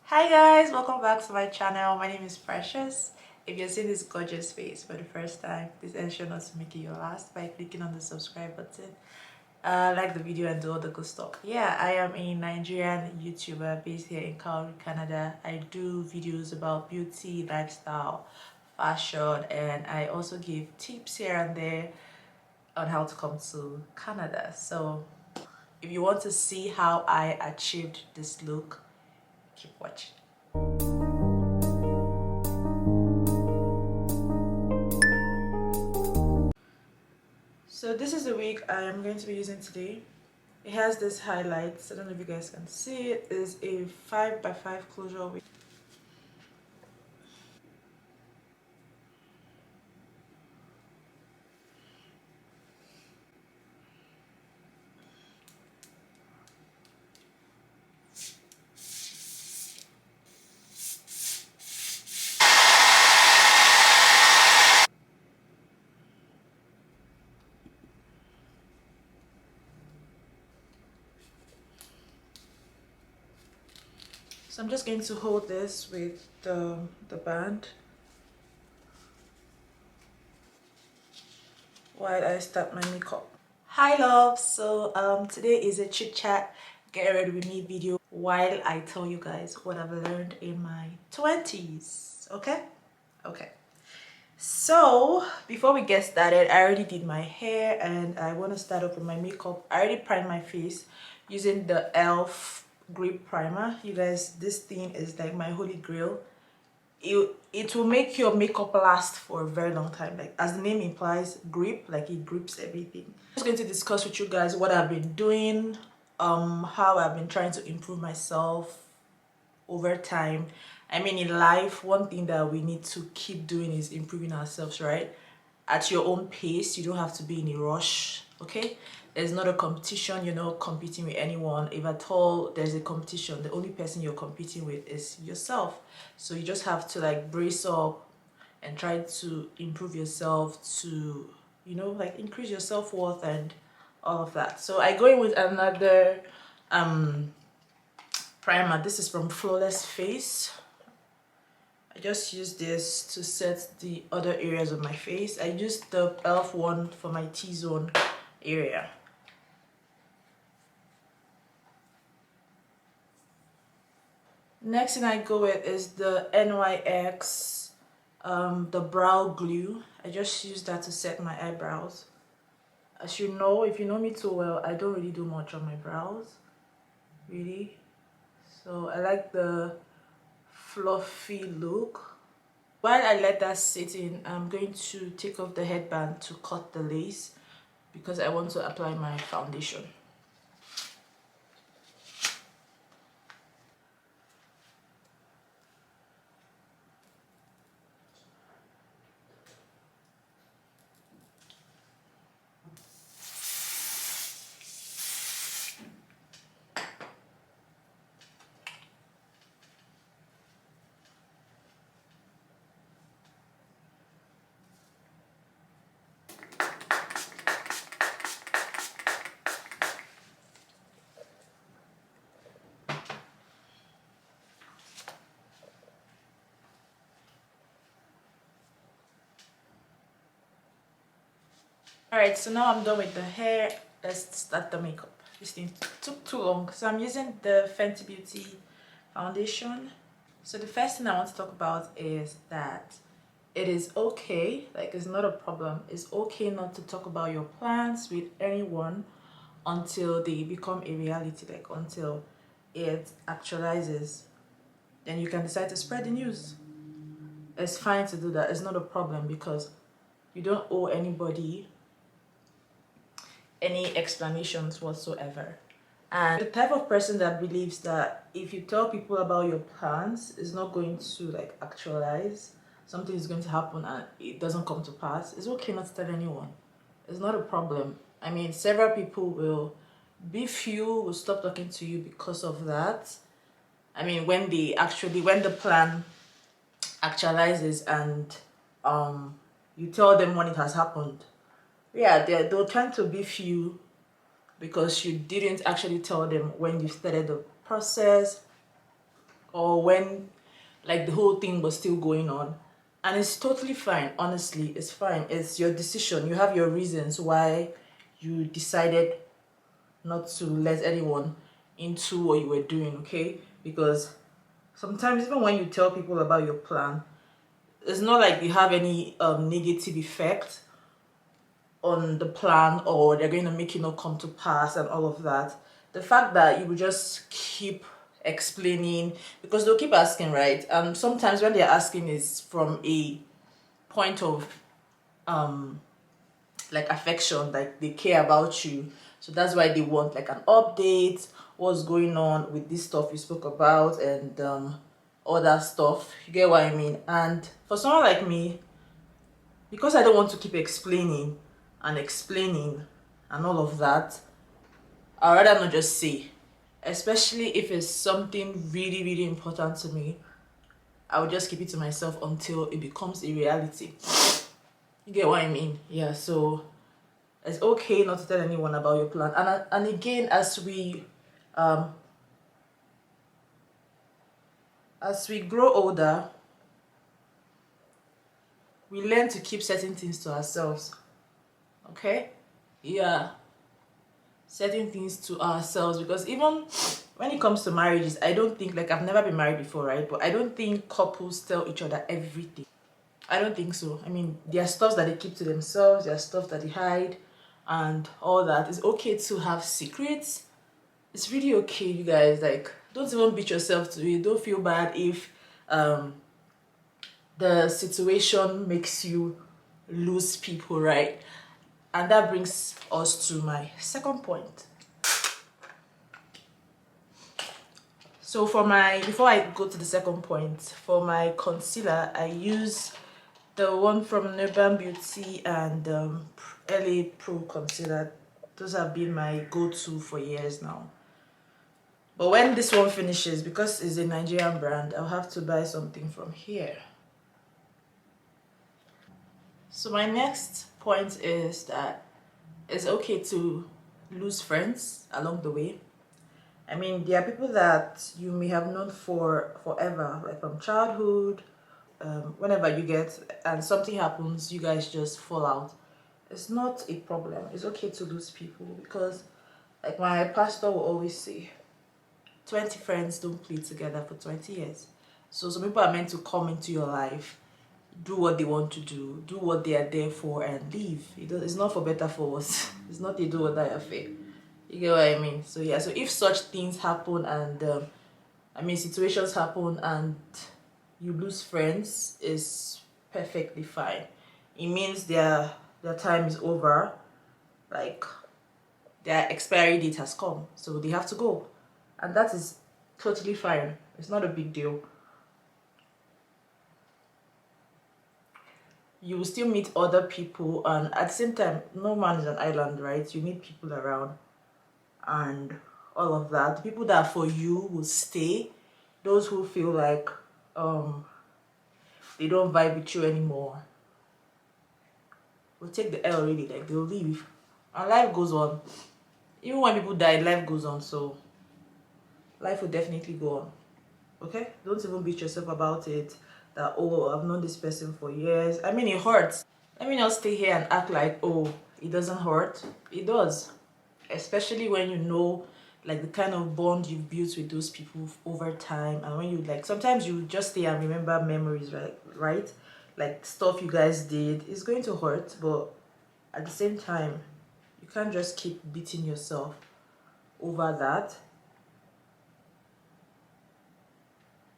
Hi guys, welcome back to my channel. My name is Precious. If you're seeing this gorgeous face for the first time, please ensure not to make it your last by clicking on the subscribe button. Like the video and do all the good stuff. Yeah, I am a Nigerian YouTuber based here in Calgary, Canada. I do videos about beauty, lifestyle, fashion, and I also give tips here and there on how to come to Canada. So if you want to see how I achieved this look, keep watching. So this is the wig I am going to be using today. It has this highlights. I don't know if you guys can see it. It's a 5x5 closure wig. So I'm just going to hold this with the band while I start my makeup. Hi love, so today is a chit chat get ready with me video while I tell you guys what I've learned in my 20s. Okay, so before we get started, I already did my hair and I want to start off with my makeup. I already primed my face using the elf grip primer. You guys, this thing is like my holy grail. It will make your makeup last for a very long time. Like as the name implies, grip, like it grips everything. I'm just going to discuss with you guys what I've been doing, how I've been trying to improve myself over time. I mean, in life, one thing that we need to keep doing is improving ourselves, right? At your own pace. You don't have to be in a rush, okay? There's not a competition. You're not competing with anyone. If at all there's a competition, the only person you're competing with is yourself. So you just have to like brace up and try to improve yourself to, you know, like increase your self-worth and all of that. So I go in with another primer. This is from Flawless Face. I just use this to set the other areas of my face. I used the e.l.f. one for my T-zone area. Next thing I go with is the NYX, the brow glue. I just use that to set my eyebrows. As you know, if you know me too well, I don't really do much on my brows, really. So I like the fluffy look. While I let that sit in, I'm going to take off the headband to cut the lace because I want to apply my foundation. Alright, so now I'm done with the hair. Let's start the makeup. This thing took too long. So I'm using the Fenty Beauty foundation. So the first thing I want to talk about is that it is okay, like it's not a problem. It's okay not to talk about your plans with anyone until they become a reality, like until it actualizes. Then you can decide to spread the news. It's fine to do that. It's not a problem because you don't owe anybody any explanations whatsoever. And the type of person that believes that if you tell people about your plans, it's not going to like actualize, something is going to happen and it doesn't come to pass, it's okay not to tell anyone. It's not a problem. I mean, several people will be few will stop talking to you because of that. I mean, when the plan actualizes and you tell them when it has happened, yeah, they'll tend to be few because you didn't actually tell them when you started the process or when like the whole thing was still going on. And it's totally fine. Honestly, it's fine. It's your decision. You have your reasons why you decided not to let anyone into what you were doing, okay? Because sometimes even when you tell people about your plan, it's not like they have any negative effect on the plan, or they're going to make it not come to pass and all of that. The fact that you will just keep explaining, because they'll keep asking, right? And sometimes when they're asking is from a point of like affection, like they care about you, so that's why they want like an update, what's going on with this stuff you spoke about, and all that stuff. You get what I mean? And for someone like me, because I don't want to keep explaining and explaining and all of that, I'd rather not just say, especially if it's something really, really important to me. I would just keep it to myself until it becomes a reality. You get what I mean? Yeah, so it's okay not to tell anyone about your plan. And again, as we grow older, we learn to keep certain things to ourselves. Okay? Yeah. Certain things to ourselves, because even when it comes to marriages, I don't think, like, I've never been married before, right? But I don't think couples tell each other everything. I don't think so. I mean, there are stuff that they keep to themselves, there are stuff that they hide, and all that. It's okay to have secrets. It's really okay, you guys. Like, don't even beat yourself to it. Don't feel bad if the situation makes you lose people, right? And that brings us to my second point. So before I go to the second point, for my concealer, I use the one from Urban Beauty and LA Pro concealer. Those have been my go-to for years now. But when this one finishes, because it's a Nigerian brand, I'll have to buy something from here. So my next point is that it's okay to lose friends along the way. I mean, there are people that you may have known for forever, like from childhood. Whenever you get and something happens, you guys just fall out. It's not a problem. It's okay to lose people, because like my pastor will always say, 20 friends don't play together for 20 years. So some people are meant to come into your life, do what they want to do what they are there for, and leave. It's not for better, for worse. It's not a do or die affair. You get what I mean? So yeah, so if such things happen, and I mean situations happen, and you lose friends, is perfectly fine. It means their time is over, like their expiry date has come, so they have to go, and that is totally fine. It's not a big deal. You will still meet other people, and at the same time, no man is an island, right? You need people around and all of that. The people that are for you will stay. Those who feel like they don't vibe with you anymore will take the L, really. Like, they'll leave, and life goes on. Even when people die, life goes on, so life will definitely go on. Okay, don't even beat yourself about it, that, oh, I've known this person for years. I mean, it hurts. Let me not stay here and act like, oh, it doesn't hurt. It does, especially when you know like the kind of bond you've built with those people over time. And when you, like, sometimes you just stay and remember memories, right? Like stuff you guys did. It's going to hurt, but at the same time, you can't just keep beating yourself over that.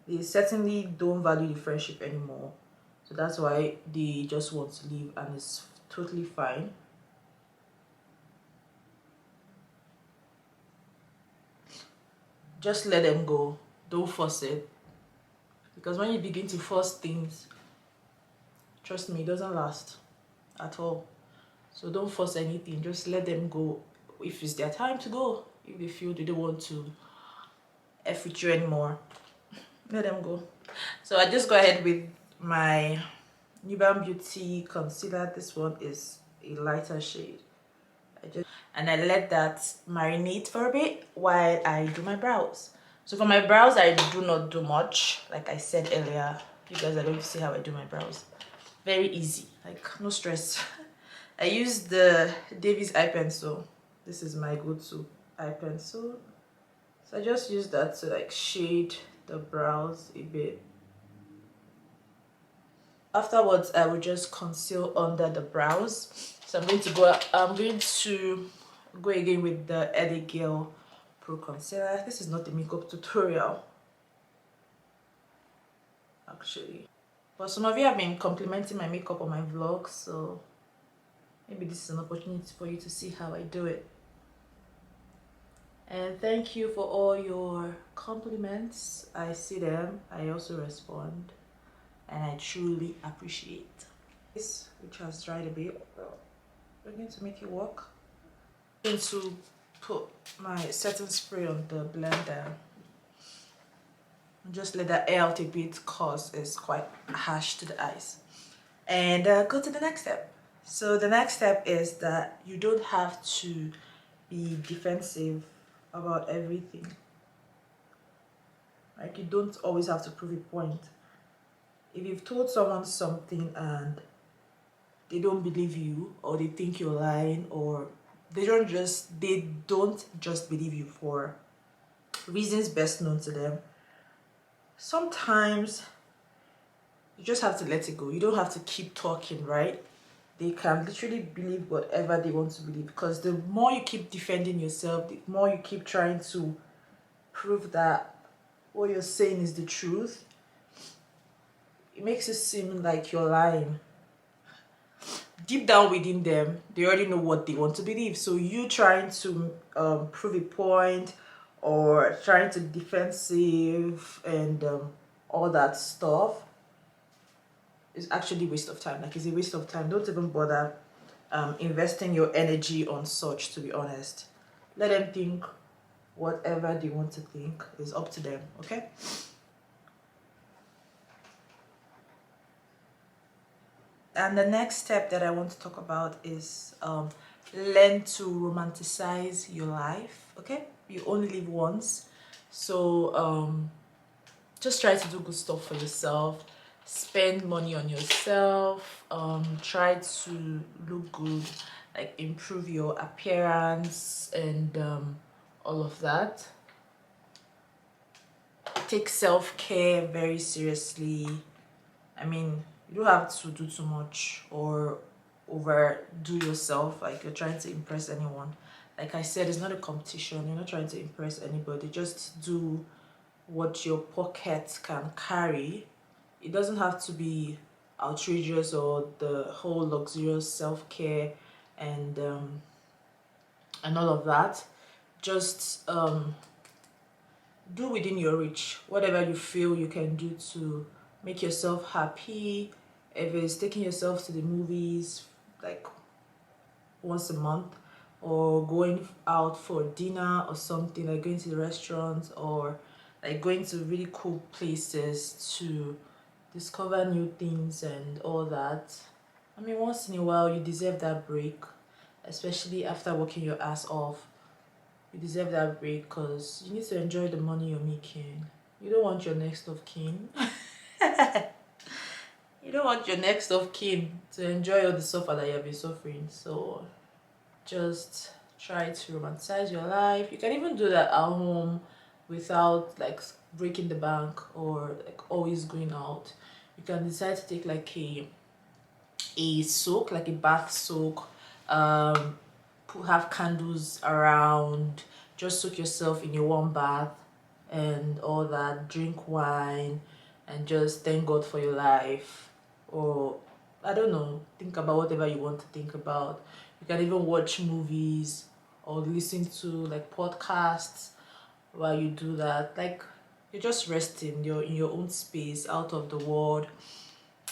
They certainly don't value the friendship anymore, so that's why they just want to leave, and it's totally fine. Just let them go. Don't force it, because when you begin to force things, trust me, it doesn't last at all. So don't force anything. Just let them go if it's their time to go. If they feel they don't want to F with you anymore, let them go. So I just go ahead with my Urban Beauty concealer. This one is a lighter shade. And I let that marinate for a bit while I do my brows. So for my brows, I do not do much. Like I said earlier, you guys are going to see how I do my brows. Very easy, like no stress. I use the Davies eye pencil. This is my go-to eye pencil. So I just use that to like shade the brows a bit. Afterwards, I will just conceal under the brows. So I'm going to go again with the Eddie Gale Pro Concealer. This is not a makeup tutorial, actually. But some of you have been complimenting my makeup on my vlogs, so maybe this is an opportunity for you to see how I do it. And thank you for all your compliments. I see them, I also respond, and I truly appreciate this, which has dried a bit. We're going to make it work. I'm going to put my setting spray on the blender and just let that air out a bit because it's quite harsh to the eyes. And go to the next step. So the next step is that you don't have to be defensive about everything. Like, you don't always have to prove a point. If you've told someone something and they don't believe you, or they think you're lying, or they don't just believe you for reasons best known to them, sometimes you just have to let it go. You don't have to keep talking, right? They can literally believe whatever they want to believe, because the more you keep defending yourself, the more you keep trying to prove that what you're saying is the truth, it makes it seem like you're lying. Deep down within them, they already know what they want to believe. So you trying to prove a point, or trying to be defensive and all that stuff, is actually a waste of time. Like, it's a waste of time. Don't even bother investing your energy on such, to be honest. Let them think whatever they want to think. Is up to them, okay? And the next step that I want to talk about is learn to romanticize your life, okay? You only live once, so just try to do good stuff for yourself. Spend money on yourself. Try to look good, like improve your appearance and all of that. Take self-care very seriously. I mean, you don't have to do too much or overdo yourself like you're trying to impress anyone. Like I said, it's not a competition. You're not trying to impress anybody. Just do what your pocket can carry. It doesn't have to be outrageous or the whole luxurious self-care and all of that. Just do within your reach whatever you feel you can do to make yourself happy. If it's taking yourself to the movies like once a month, or going out for dinner or something, like going to the restaurants, or like going to really cool places to discover new things and all that. I mean, once in a while you deserve that break, especially after working your ass off. You deserve that break because you need to enjoy the money you're making. You don't want your next of kin you don't want your next of kin to enjoy all the suffer that you've been suffering. So just try to romanticize your life. You can even do that at home without like breaking the bank or like always going out. You can decide to take like a soak, like a bath soak, have candles around, just soak yourself in your warm bath and all that, drink wine and just thank God for your life, or I don't know, think about whatever you want to think about. You can even watch movies or listen to like podcasts while you do that. Like, you're just resting, you're in your own space, out of the world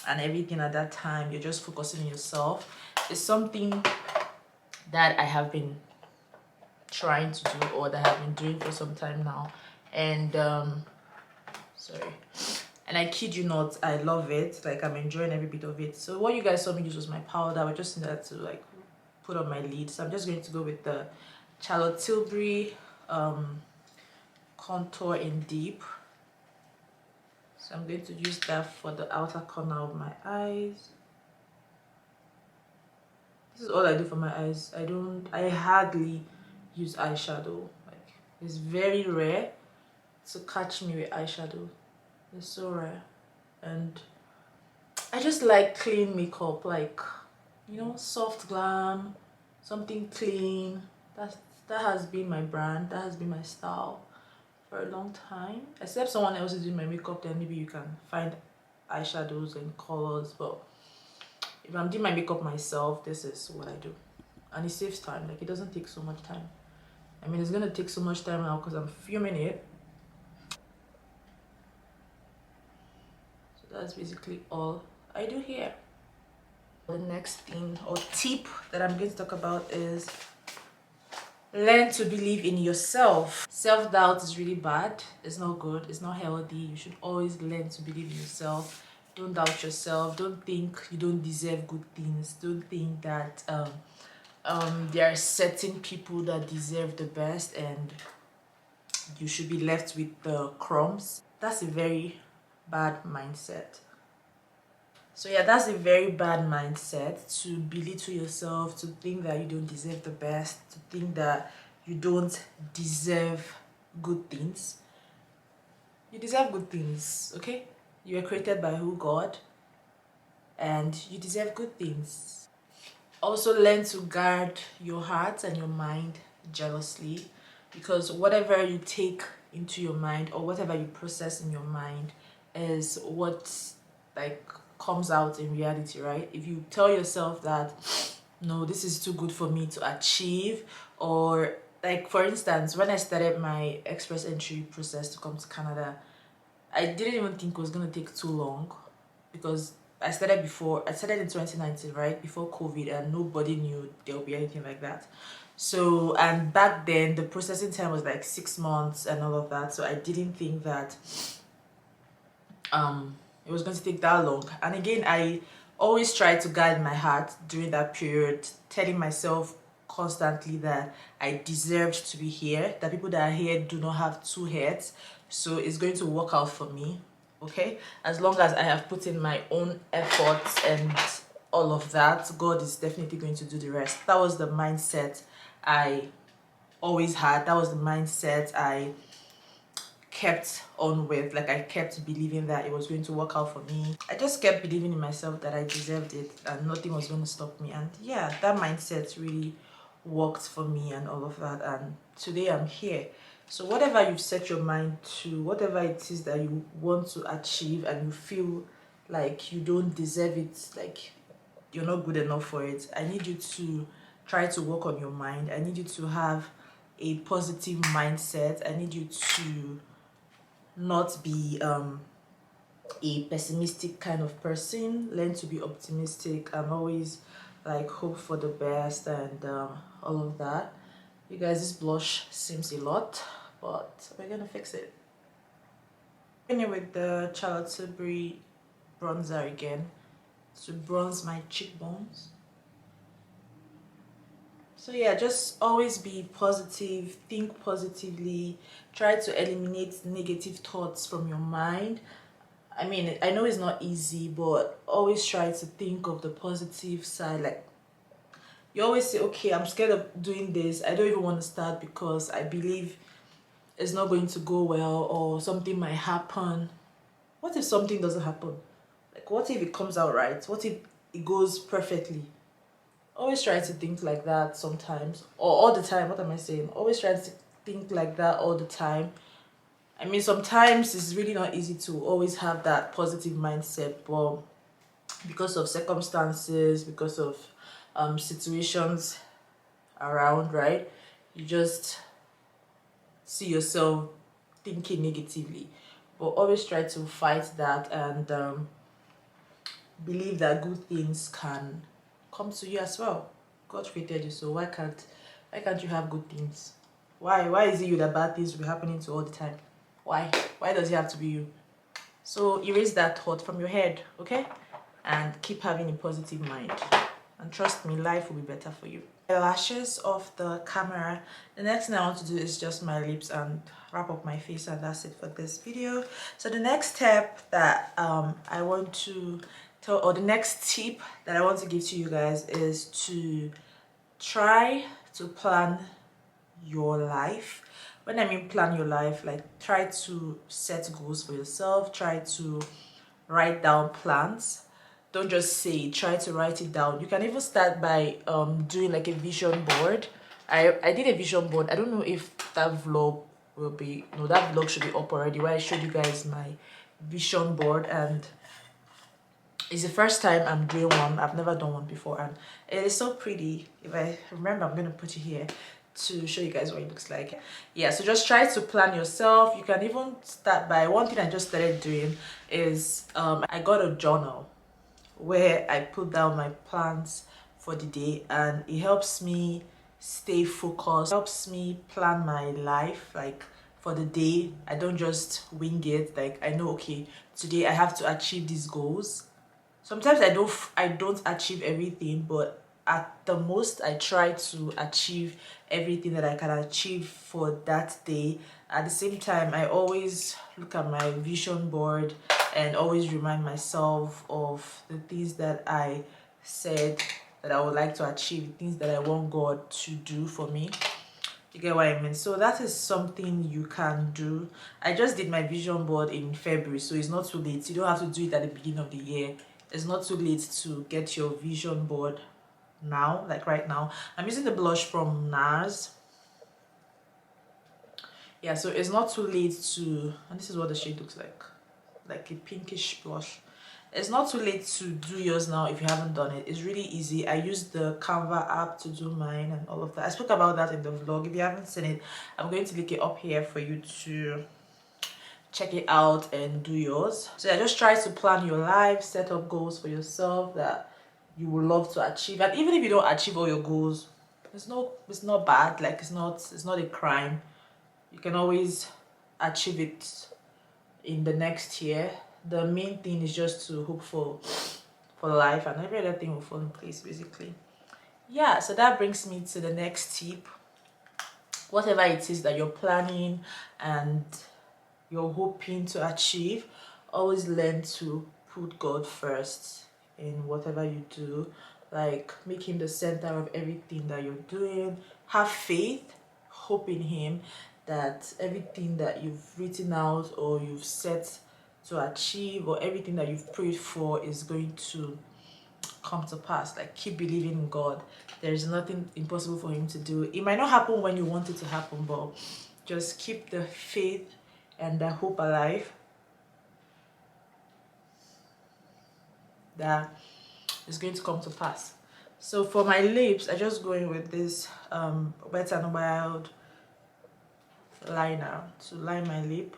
and everything at that time. You're just focusing on yourself. It's something that I have been trying to do, or that I've been doing for some time now, and sorry, and I kid you not, I love it. Like, I'm enjoying every bit of it. So what you guys saw me use was my powder. I just needed to like put on my lid, so I'm just going to go with the Charlotte Tilbury contour in deep. So I'm going to use that for the outer corner of my eyes. This is all I do for my eyes. I hardly use eyeshadow. Like, it's very rare to catch me with eyeshadow. It's so rare. And I just like clean makeup, like, you know, soft glam, something clean. That has been my brand, that has been my style for a long time. Except someone else is doing my makeup, then maybe you can find eyeshadows and colors, but if I'm doing my makeup myself, this is what I do. And it saves time, like it doesn't take so much time. I mean, it's gonna take so much time now because I'm filming it. So that's basically all I do here. The next thing or tip that I'm going to talk about is learn to believe in yourself. Self-doubt is really bad. It's not good. It's not healthy. You should always learn to believe in yourself. Don't doubt yourself. Don't think you don't deserve good things. Don't think that there are certain people that deserve the best and you should be left with the crumbs. That's a very bad mindset. So yeah, that's a very bad mindset, to belittle yourself, to think that you don't deserve the best, to think that you don't deserve good things. You deserve good things, okay? You were created by God and you deserve good things. Also learn to guard your heart and your mind jealously, because whatever you take into your mind or whatever you process in your mind is what comes out in reality, right? If you tell yourself that no, this is too good for me to achieve, or like for instance, when I started my express entry process to come to Canada, I didn't even think it was gonna take too long, because I started in 2019, right before COVID, and nobody knew there would be anything like that. So, and back then the processing time was like 6 months and all of that, so I didn't think that it was going to take that long. And again, I always tried to guide my heart during that period, telling myself constantly that I deserved to be here, that people that are here do not have two heads, so it's going to work out for me, okay? As long as I have put in my own efforts and all of that, God is definitely going to do the rest. That was the mindset I always had. That was the mindset I kept on with. Like, I kept believing that it was going to work out for me. I just kept believing in myself that I deserved it and nothing was going to stop me. And yeah, that mindset really worked for me and all of that, and today I'm here. So whatever you've set your mind to, whatever it is that you want to achieve and you feel like you don't deserve it, like you're not good enough for it, I need you to try to work on your mind. I need you to have a positive mindset. I need you to not be a pessimistic kind of person. Learn to be optimistic and always like hope for the best and all of that. You guys, this blush seems a lot, but we're gonna fix it. Anyway, with the Charlotte Tilbury bronzer again to bronze my cheekbones. So yeah, just always be positive, think positively, try to eliminate negative thoughts from your mind. I mean, I know it's not easy, but always try to think of the positive side. Like, you always say, okay, I'm scared of doing this, I don't even want to start because I believe it's not going to go well, or something might happen. What if something doesn't happen? Like, what if it comes out right? What if it goes perfectly? Always try to think like that sometimes, or all the time. What am I saying? Always try to think like that all the time. I mean, sometimes it's really not easy to always have that positive mindset, but because of circumstances, because of situations around, right, you just see yourself thinking negatively. But always try to fight that and believe that good things can come to you as well. God created you, so why can't you have good things? Why is it you that bad things will be happening to all the time? Why does it have to be you? So erase that thought from your head, okay? And keep having a positive mind, and trust me, life will be better for you. eyelashes off the camera. The next thing I want to do is just my lips and wrap up my face, and that's it for this video. So the next step that I want to tell, or the next tip that I want to give to you guys, is to try to plan your life. When I mean plan your life, like try to set goals for yourself, try to write down plans. Don't just say it, try to write it down. You can even start by doing like a vision board. I did a vision board. I don't know if that vlog will be, no, that vlog should be up already, where I showed you guys my vision board, and it's the first time I'm doing one. I've never done one before, and it is so pretty. If I remember, I'm gonna put it here to show you guys what it looks like. Yeah, so just try to plan yourself. You can even start by, one thing I just started doing is I got a journal where I put down my plans for the day, and it helps me stay focused, helps me plan my life like for the day. I don't just wing it. Like I know, okay, today I have to achieve these goals. Sometimes I don't achieve everything, but at the most I try to achieve everything that I can achieve for that day. At the same time, I always look at my vision board and always remind myself of the things that I said that I would like to achieve, things that I want God to do for me. You get what I mean? So that is something you can do. I just did my vision board in February, so it's not too late. You don't have to do it at the beginning of the year. It's not too late to get your vision board now, like right now. I'm using the blush from NARS. Yeah, so it's not too late to, and this is what the shade looks like a pinkish blush. It's not too late to do yours now if you haven't done it. It's really easy. I used the Canva app to do mine and all of that. I spoke about that in the vlog. If you haven't seen it, I'm going to link it up here for you to check it out and do yours. So yeah, just try to plan your life, set up goals for yourself that you would love to achieve. And even if you don't achieve all your goals, it's not bad. Like it's not a crime. You can always achieve it in the next year. The main thing is just to hope for life, and every other thing will fall in place basically. Yeah, so that brings me to the next tip. Whatever it is that you're planning and you're hoping to achieve, always learn to put God first in whatever you do. Like make him the center of everything that you're doing. Have faith, hope in him that everything that you've written out or you've set to achieve, or everything that you've prayed for, is going to come to pass. Like keep believing in God. There's nothing impossible for him to do. It might not happen when you want it to happen, but just keep the faith and the hope alive that is going to come to pass. So for my lips, I just go in with this Wet n Wild liner to line my lip.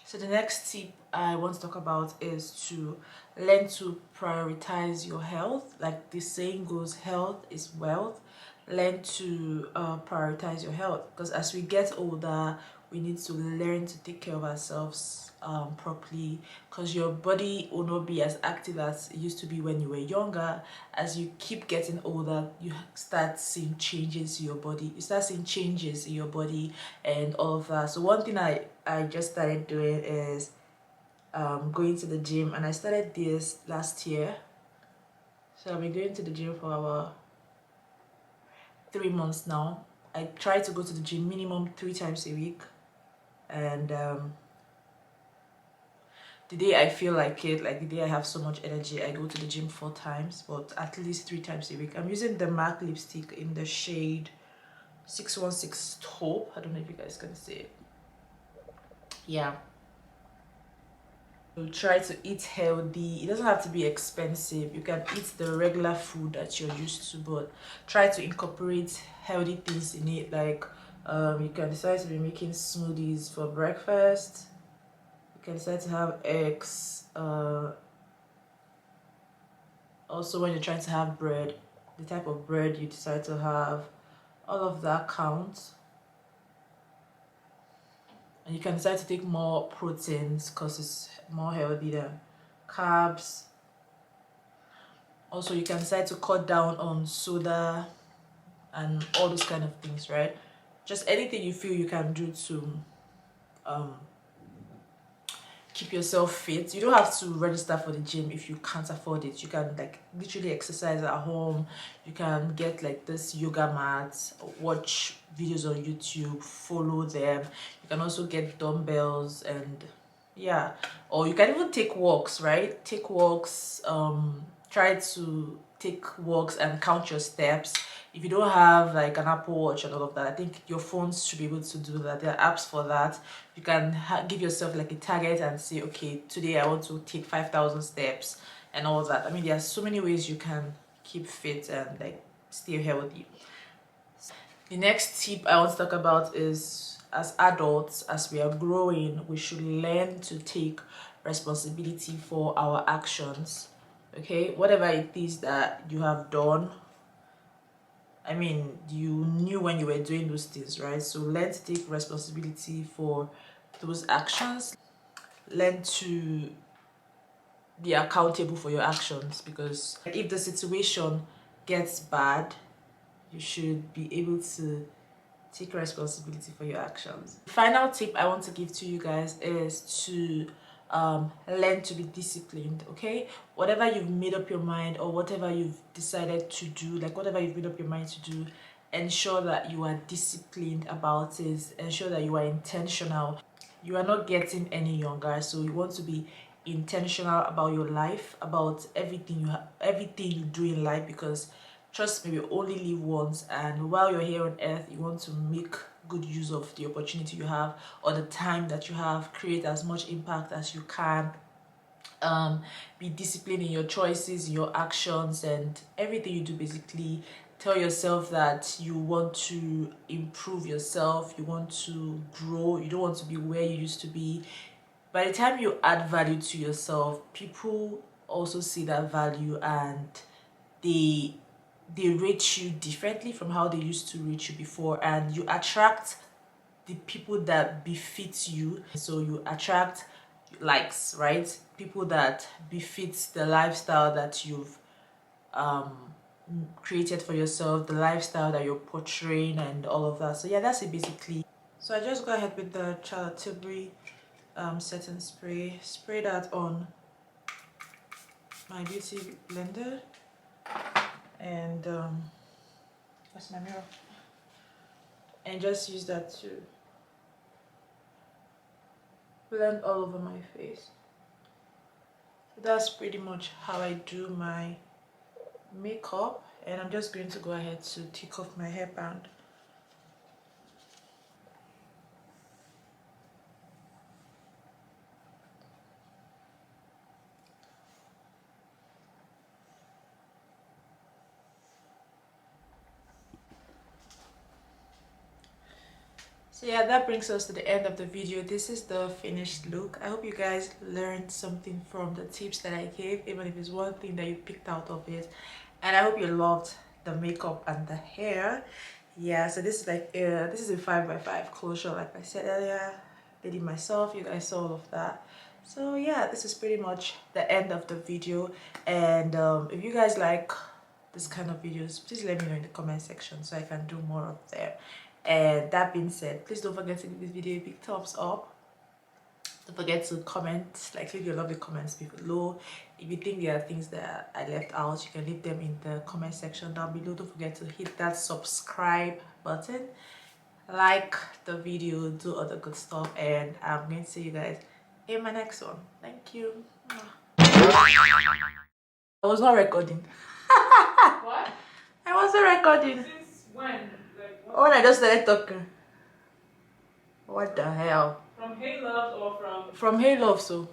So the next tip I want to talk about is to learn to prioritize your health. Like the saying goes, health is wealth. Learn to prioritize your health, because as we get older, we need to learn to take care of ourselves properly, because your body will not be as active as it used to be when you were younger. As you keep getting older, you start seeing changes in your body. You start seeing changes in your body and all of that. So one thing I just started doing is going to the gym, and I started this last year. So I've been going to the gym for about 3 months now. I try to go to the gym minimum 3 times a week, and the day I feel like it, like the day I have so much energy, I go to the gym 4 times, but at least 3 times a week. I'm using the MAC lipstick in the shade 616 Taupe. I don't know if you guys can see it. Yeah. So try to eat healthy. It doesn't have to be expensive. You can eat the regular food that you're used to, but try to incorporate healthy things in it. Like you can decide to be making smoothies for breakfast. You can decide to have eggs. Also, when you're trying to have bread, the type of bread you decide to have, all of that counts. And you can decide to take more proteins because it's more healthy than carbs. Also, you can decide to cut down on soda and all those kind of things, right? Just anything you feel you can do to keep yourself fit. You don't have to register for the gym if you can't afford it. You can like literally exercise at home. You can get like this yoga mats, watch videos on YouTube, follow them. You can also get dumbbells, and yeah, or you can even take walks, right? Take walks, try to take walks and count your steps. If you don't have like an Apple Watch and all of that, I think your phones should be able to do that. There are apps for that. You can give yourself like a target and say, okay, today I want to take 5,000 steps and all that. I mean, there are so many ways you can keep fit and like stay healthy. The next tip I want to talk about is, as adults, as we are growing, we should learn to take responsibility for our actions. Okay, whatever it is that you have done, I mean, you knew when you were doing those things, right? So learn to take responsibility for those actions. Learn to be accountable for your actions, because if the situation gets bad, you should be able to take responsibility for your actions. The final tip I want to give to you guys is to learn to be disciplined. Okay, whatever you've made up your mind, or whatever you've decided to do, like whatever you've made up your mind to do, ensure that you are disciplined about it. Ensure that you are intentional. You are not getting any younger, so you want to be intentional about your life, about everything you do in life, because trust me, we only live once, and while you're here on earth, you want to make good use of the opportunity you have, or the time that you have. Create as much impact as you can. Be disciplined in your choices, your actions, and everything you do. Basically, tell yourself that you want to improve yourself, you want to grow, you don't want to be where you used to be. By the time you add value to yourself, people also see that value, and they rate you differently from how they used to rate you before, and you attract the people that befit you. So you attract likes, right? People that befit the lifestyle that you've created for yourself, the lifestyle that you're portraying, and all of that. So yeah, that's it basically. So I just go ahead with the Charlotte Tilbury setting spray. Spray that on my beauty blender, and that's my mirror, and just use that to blend all over my face. So that's pretty much how I do my makeup, and I'm just going to go ahead to take off my hairband. So yeah, that brings us to the end of the video. This is the finished look. I hope you guys learned something from the tips that I gave, even if it's one thing that you picked out of it. And I hope you loved the makeup and the hair. Yeah, so this is like this is a 5x5 closure, like I said earlier. Did it myself. You guys saw all of that. So yeah, this is pretty much the end of the video. And if you guys like this kind of videos, please let me know in the comment section so I can do more of them. And that being said, please don't forget to give this video a big thumbs up. Don't forget to comment, like leave your lovely comments below. If you think there are things that I left out, you can leave them in the comment section down below. Don't forget to hit that subscribe button, like the video, do other good stuff, and I'm going to see you guys in my next one. Thank you. I was not recording. What? I wasn't recording. Since when? Like what? Oh, when I just started talking. What the hell? From Hey Love or from? From Hey Love, so.